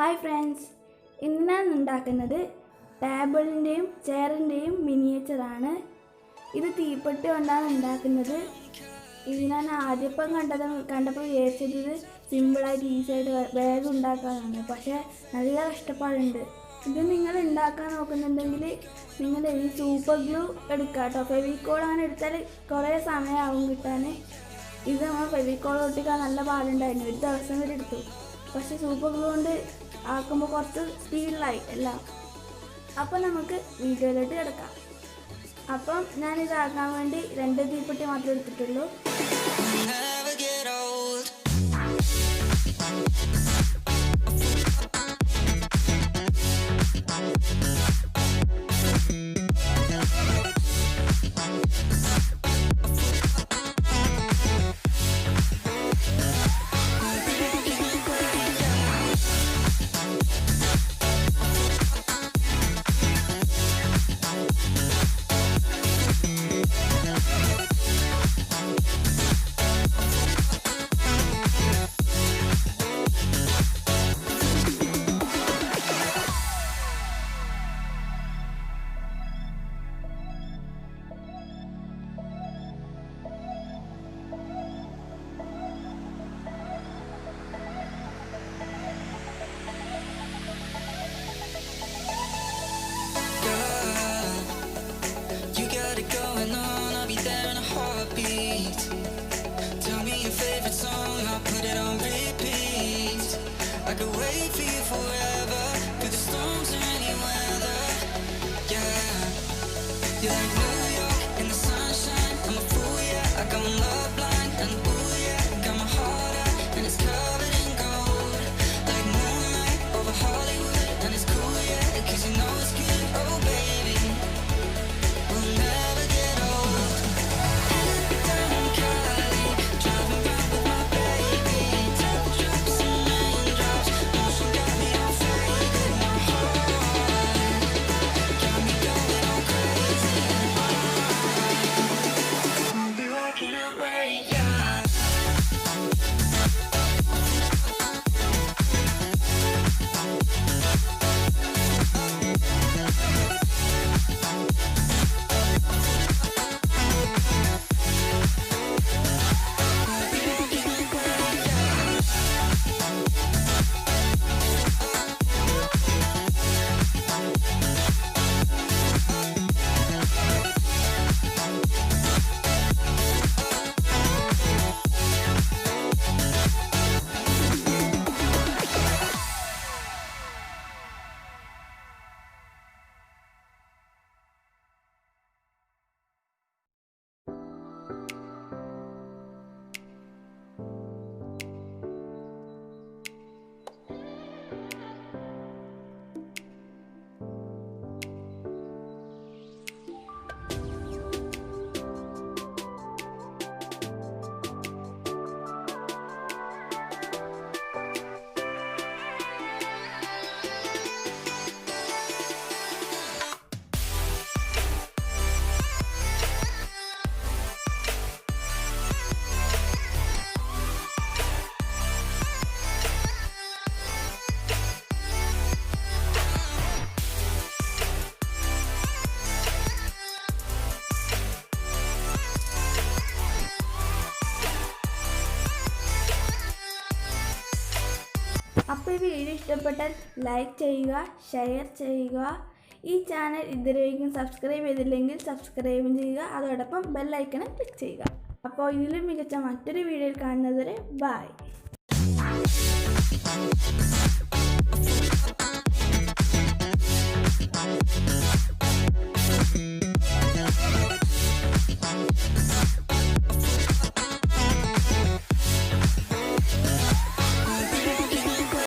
Hi friends, ഇന്ന് ഞാൻ ഉണ്ടാക്കുന്നത് ടേബിളിൻ്റെയും ചെയറിൻ്റെയും മിനിയേച്ചറാണ്. ഇത് തീപ്പെട്ടി കൊണ്ടാണ് ഉണ്ടാക്കുന്നത്. ഇത് ഞാൻ ആദ്യപ്പം കണ്ടപ്പോൾ വിചാരിച്ചത് സിമ്പിളായിട്ട് ഈസിയായിട്ട് വേഗം ഉണ്ടാക്കാനാണ്. പക്ഷേ നല്ല കഷ്ടപ്പാടുണ്ട്. ഇത് നിങ്ങൾ ഉണ്ടാക്കാൻ നോക്കുന്നുണ്ടെങ്കിൽ നിങ്ങൾ ഈ സൂപ്പർ ഗ്ലൂ എടുക്കുക കേട്ടോ. ഫെവിക്കോൾ അങ്ങനെ എടുത്താൽ കുറേ സമയമാവും കിട്ടാൻ. ഇത് നമ്മൾ ഫെവിക്കോൾ ഒട്ടിക്കാൻ നല്ല പാടുണ്ടായിരുന്നു, ഒരു ദിവസം വരെ എടുത്തു. പക്ഷേ സൂപ്പർ ഗ്ലൂ കൊണ്ട് ആക്കുമ്പോൾ കുറച്ച് സ്പീഡിലായി എല്ലാം. അപ്പം നമുക്ക് വീഡിയോയിലോട്ട് കിടക്കാം. അപ്പം ഞാനിതാക്കാൻ വേണ്ടി 2 തീപ്പെട്ടി മാത്രമേ എടുത്തിട്ടുള്ളൂ. I could wait for you forever, through the storms or any weather. Yeah, you're like New York in the sunshine. I'm a fool, yeah. I got my love blind, and ooh yeah, got my heart out and it's covered in gold, like moonlight over Hollywood. And it's cool, yeah, 'cause you know it's good. Oh baby, we'll never get old. Down in Cali, driving around with my baby, drops and raindrops. Motion got me all faded, my heart got me going all crazy. I'll be walking away, yeah. അപ്പോൾ ഈ video ഇഷ്ടപ്പെട്ടാൽ like ചെയ്യുക, share ചെയ്യുക. ഈ channel ഇതുവരെയും subscribe ചെയ്തില്ലെങ്കിൽ സബ്സ്ക്രൈബും ചെയ്യുക. അതോടൊപ്പം ബെല്ലൈക്കണും ക്ലിക്ക് ചെയ്യുക. അപ്പോൾ ഇതിലും മികച്ച മറ്റൊരു വീഡിയോയിൽ കാണുന്നതുവരെ ബൈ.